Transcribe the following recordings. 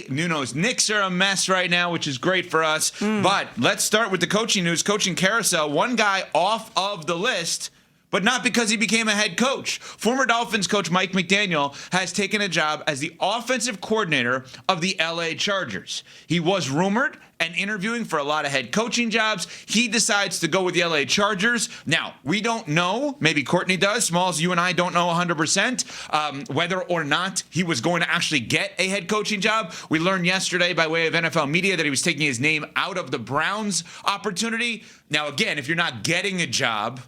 Philly. Nuno's Knicks are a mess right now, which is great for us. But let's start with the coaching news. Coaching carousel. One guy off of the list, but not because he became a head coach. Former Dolphins coach Mike McDaniel has taken a job as the offensive coordinator of the LA Chargers. He was rumored and interviewing for a lot of head coaching jobs. He decides to go with the LA Chargers. Now, we don't know, maybe Courtney does, Smalls, you and I don't know 100% whether or not he was going to actually get a head coaching job. We learned yesterday by way of NFL media that he was taking his name out of the Browns opportunity. Now, again, if you're not getting a job,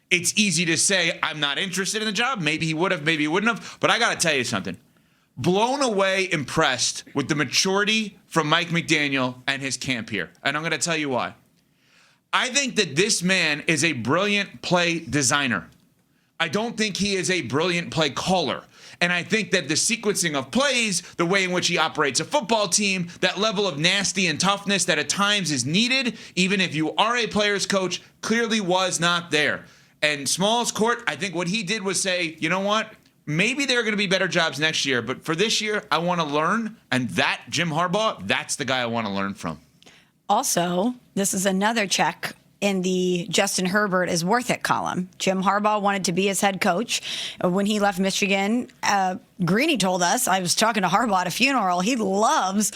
it's easy to say, I'm not interested in the job. Maybe he would have, maybe he wouldn't have. But I got to tell you something. Blown away, impressed with the maturity from Mike McDaniel and his camp here. And I'm going to tell you why. I think that this man is a brilliant play designer. I don't think he is a brilliant play caller. And I think that the sequencing of plays, the way in which he operates a football team, that level of nasty and toughness that at times is needed, even if you are a player's coach, clearly was not there. And Smalls Court, I think what he did was say, you know what? Maybe there are going to be better jobs next year, but for this year, I want to learn. And that, Jim Harbaugh, that's the guy I want to learn from. Also, this is another check in the Justin Herbert is worth it column. Jim Harbaugh wanted to be his head coach. When he left Michigan, Greeny told us, I was talking to Harbaugh at a funeral, he loves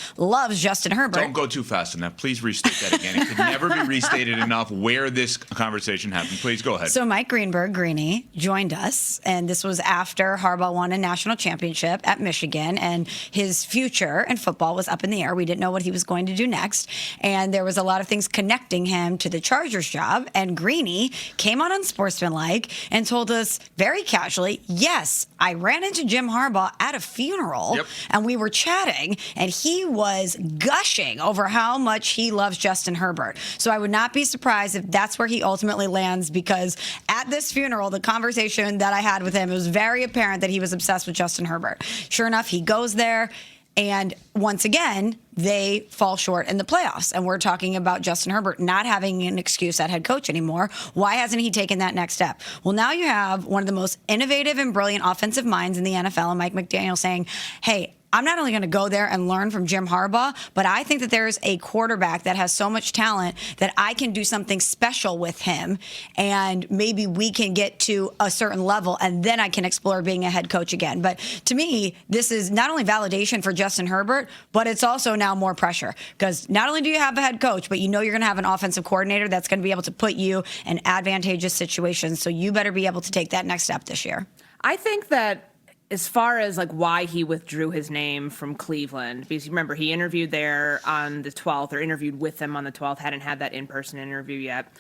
Justin Herbert. Don't go too fast on that. Please restate that again. It could never be restated enough where this conversation happened. Please go ahead. So Mike Greenberg, Greeny, joined us, and this was after Harbaugh won a national championship at Michigan, and his future in football was up in the air. We didn't know what he was going to do next, and there was a lot of things connecting him to the Chargers job, and Greeny came on Unsportsmanlike and told us very casually, yes, I ran into Jim Harbaugh at a funeral, and we were chatting, and he was gushing over how much he loves Justin Herbert. So I would not be surprised if that's where he ultimately lands, because at this funeral, the conversation that I had with him, it was very apparent that he was obsessed with Justin Herbert. Sure enough, he goes there, and once again, they fall short in the playoffs. And we're talking about Justin Herbert not having an excuse at head coach anymore. Why hasn't he taken that next step? Well, now you have one of the most innovative and brilliant offensive minds in the NFL, and Mike McDaniel saying, hey, I'm not only going to go there and learn from Jim Harbaugh, but I think that there's a quarterback that has so much talent that I can do something special with him, and maybe we can get to a certain level, and then I can explore being a head coach again. But to me, this is not only validation for Justin Herbert, but it's also now more pressure, because not only do you have a head coach, but you know you're going to have an offensive coordinator that's going to be able to put you in advantageous situations. So you better be able to take that next step this year. I think that as far as like why he withdrew his name from Cleveland, because remember he interviewed there on the 12th, or interviewed with them on the 12th, hadn't had that in-person interview yet,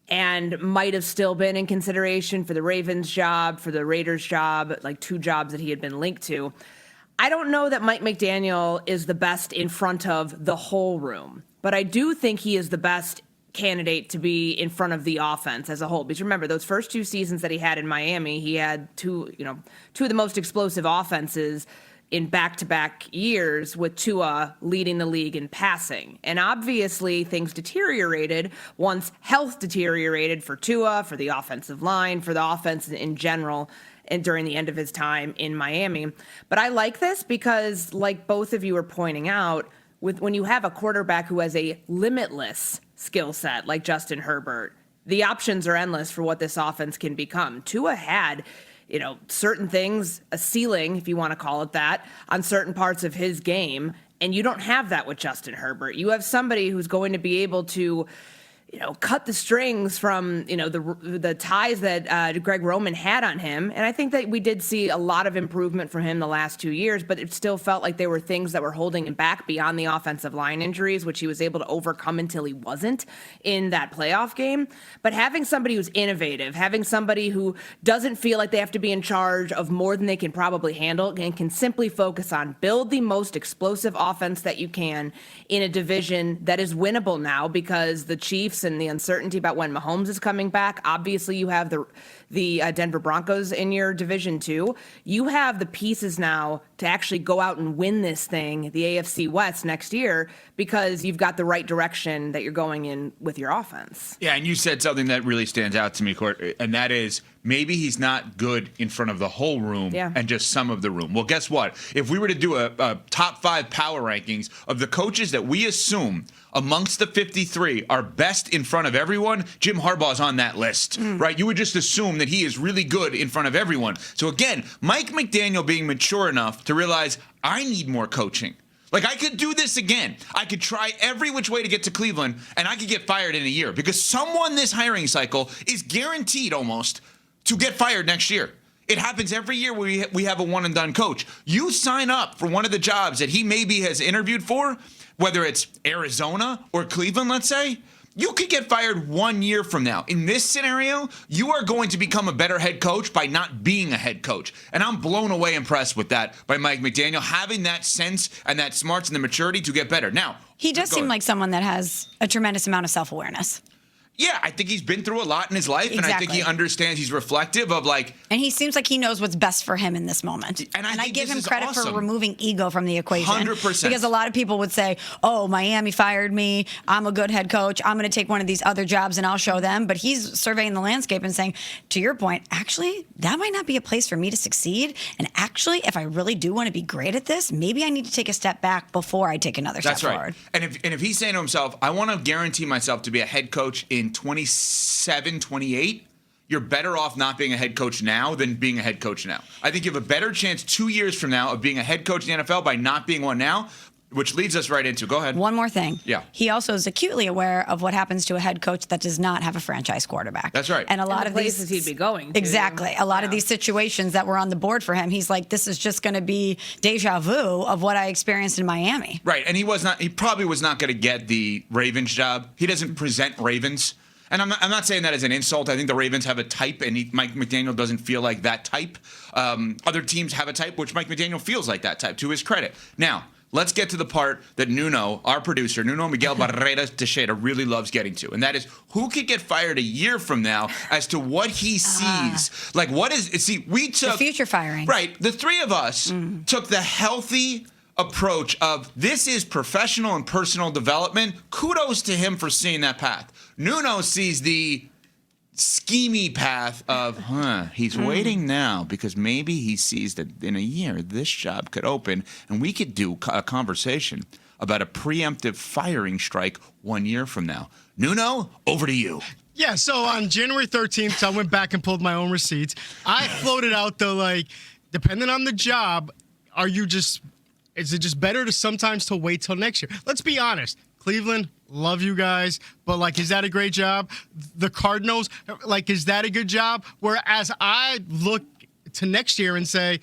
and might have still been in consideration for the Ravens job, for the Raiders job, like two jobs that he had been linked to. I don't know that Mike McDaniel is the best in front of the whole room, but I do think he is the best candidate to be in front of the offense as a whole. Because remember, those first two seasons that he had in Miami, he had two of the most explosive offenses in back-to-back years, with Tua leading the league in passing. And obviously things deteriorated once health deteriorated for Tua, for the offensive line, for the offense in general, and during the end of his time in Miami. But I like this because, like both of you are pointing out, when you have a quarterback who has a limitless skill set like Justin Herbert, the options are endless for what this offense can become. Tua had, certain things, a ceiling, if you want to call it that, on certain parts of his game, and you don't have that with Justin Herbert. You have somebody who's going to be able to cut the strings from, the ties that Greg Roman had on him. And I think that we did see a lot of improvement from him the last 2 years, but it still felt like there were things that were holding him back beyond the offensive line injuries, which he was able to overcome until he wasn't in that playoff game. But having somebody who's innovative, having somebody who doesn't feel like they have to be in charge of more than they can probably handle, and can simply focus on build the most explosive offense that you can in a division that is winnable now, because the Chiefs and the uncertainty about when Mahomes is coming back. Obviously, you have the Denver Broncos in your division too. You have the pieces now to actually go out and win this thing, the AFC West next year, because you've got the right direction that you're going in with your offense. Yeah, and you said something that really stands out to me, Court, and that is maybe he's not good in front of the whole room Yeah. and just some of the room. Well, guess what? If we were to do a top 5 power rankings of the coaches that we assume amongst the 53 are best in front of everyone, Jim Harbaugh's on that list, right? You would just assume that he is really good in front of everyone. So again, Mike McDaniel being mature enough to realize I need more coaching. Like, I could do this again. I could try every which way to get to Cleveland, and I could get fired in a year because someone this hiring cycle is guaranteed almost to get fired next year. It happens every year where we have a one-and-done coach. You sign up for one of the jobs that he maybe has interviewed for, whether it's Arizona or Cleveland, let's say, you could get fired 1 year from now. In this scenario, you are going to become a better head coach by not being a head coach. And I'm blown away impressed with that by Mike McDaniel, having that sense and that smarts and the maturity to get better. Now, He does seem like someone that has a tremendous amount of self-awareness. yeah, I think he's been through a lot in his life, and I think Exactly. he understands. He's reflective of like. And he seems like he knows what's best for him in this moment. And I think give this him is credit awesome. for removing ego from the equation. 100%. Because a lot of people would say, oh, Miami fired me. I'm a good head coach. I'm going to take one of these other jobs and I'll show them. But he's surveying the landscape and saying, to your point, actually, that might not be a place for me to succeed. And actually, if I really do want to be great at this, maybe I need to take a step back before I take another step That's right. forward. And if he's saying to himself, I want to guarantee myself to be a head coach in 27, 28, you're better off not being a head coach now than being a head coach now. I think you have a better chance 2 years from now of being a head coach in the NFL by not being one now, which leads us right into, go ahead. One more thing. Yeah. He also is acutely aware of what happens to a head coach that does not have a franchise quarterback. That's right. And a lot the of places these he'd be going to. Exactly. A lot of Yeah. these situations that were on the board for him, he's like, this is just going to be deja vu of what I experienced in Miami. Right, and he probably was not going to get the Ravens job. He doesn't present Ravens. And I'm not saying that as an insult. I think the Ravens have a type, and Mike McDaniel doesn't feel like that type. Other teams have a type, which Mike McDaniel feels like that type, to his credit. Now, let's get to the part that Nuno, our producer, Nuno Miguel Barrera Teixeira, really loves getting to. And that is, who could get fired a year from now as to what he sees? Like, what is, see, we took. The future firing. Right. The three of us took the healthy approach of this is professional and personal development. Kudos to him for seeing that path. Nuno sees the schemy path of, he's waiting now because maybe he sees that in a year this job could open and we could do a conversation about a preemptive firing strike 1 year from now. Nuno, over to you. Yeah, so on January 13th, I went back and pulled my own receipts. I floated out the, like, depending on the job, is it just better to sometimes to wait till next year? Let's be honest. Cleveland, love you guys, but, like, is that a great job? The Cardinals, like, is that a good job? Whereas I look to next year and say,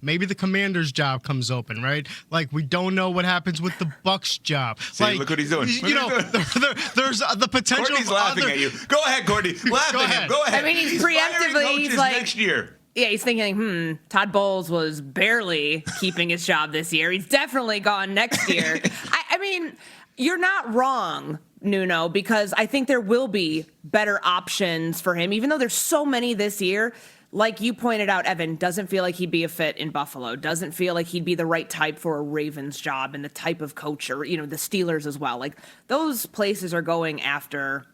maybe the Commanders' job comes open, right? Like, we don't know what happens with the Bucks' job. See, like, look what he's doing. You know, there's the potential. Courtney's laughing at you. Go ahead, Courtney. Laugh Go at him. ahead. Go ahead. I mean, he's firing preemptively, coaches he's like- next year. Yeah, he's thinking, Todd Bowles was barely keeping his job this year. He's definitely gone next year. I mean, you're not wrong, Nuno, because I think there will be better options for him, even though there's so many this year. Like you pointed out, Evan, doesn't feel like he'd be a fit in Buffalo, doesn't feel like he'd be the right type for a Ravens job and the type of coach, or, the Steelers as well. Like, those places are going after...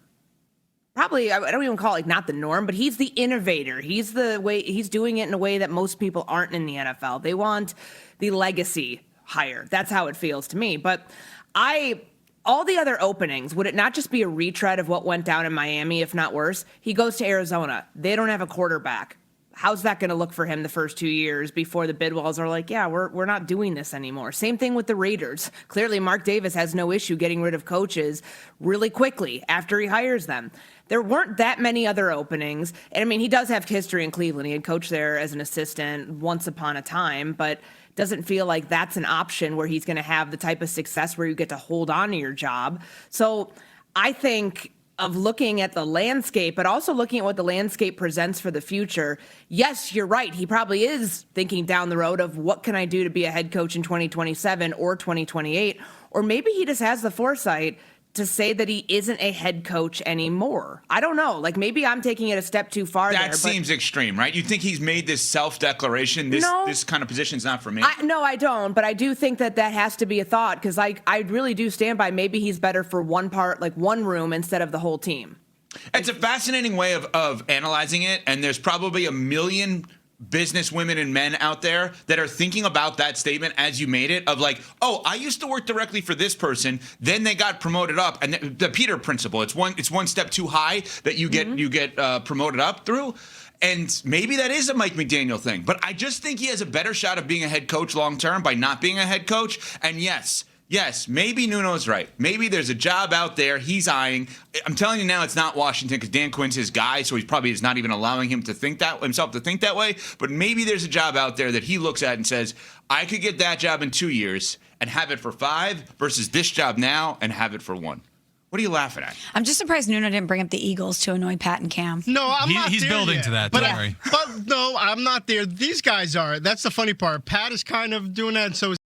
Probably, I don't even call it like not the norm, but he's the innovator. He's doing it in a way that most people aren't in the NFL. They want the legacy hire. That's how it feels to me. But all the other openings, would it not just be a retread of what went down in Miami, if not worse? He goes to Arizona. They don't have a quarterback. How's that going to look for him the first 2 years before the Bidwells are like, yeah, we're not doing this anymore? Same thing with the Raiders. Clearly, Mark Davis has no issue getting rid of coaches really quickly after he hires them. There weren't that many other openings. And I mean, he does have history in Cleveland. He had coached there as an assistant once upon a time, but doesn't feel like that's an option where he's going to have the type of success where you get to hold on to your job. So I think of looking at the landscape, but also looking at what the landscape presents for the future. Yes, you're right. He probably is thinking down the road of what can I do to be a head coach in 2027 or 2028, or maybe he just has the foresight to say that he isn't a head coach anymore. I don't know. Like, maybe I'm taking it a step too far there. That seems extreme, right? You think he's made this self-declaration, this kind of position's not for me? No, I don't. But I do think that has to be a thought, because I really do stand by maybe he's better for one part, like one room, instead of the whole team. It's a fascinating way of analyzing it, and there's probably a million business women and men out there that are thinking about that statement as you made it, of like, oh, I used to work directly for this person, then they got promoted up, and the Peter principle. It's one step too high that you get promoted up through. And maybe that is a Mike McDaniel thing, but I just think he has a better shot of being a head coach long term by not being a head coach. And yes, maybe Nuno's right. Maybe there's a job out there he's eyeing. I'm telling you now, it's not Washington, because Dan Quinn's his guy, so he probably is not even allowing himself to think that way. But maybe there's a job out there that he looks at and says, I could get that job in 2 years and have it for 5 versus this job now and have it for 1. What are you laughing at? I'm just surprised Nuno didn't bring up the Eagles to annoy Pat and Cam. No, I'm not He's there building yet. to that. But Don't worry. But no, I'm not there. These guys are. That's the funny part. Pat is kind of doing that, and so is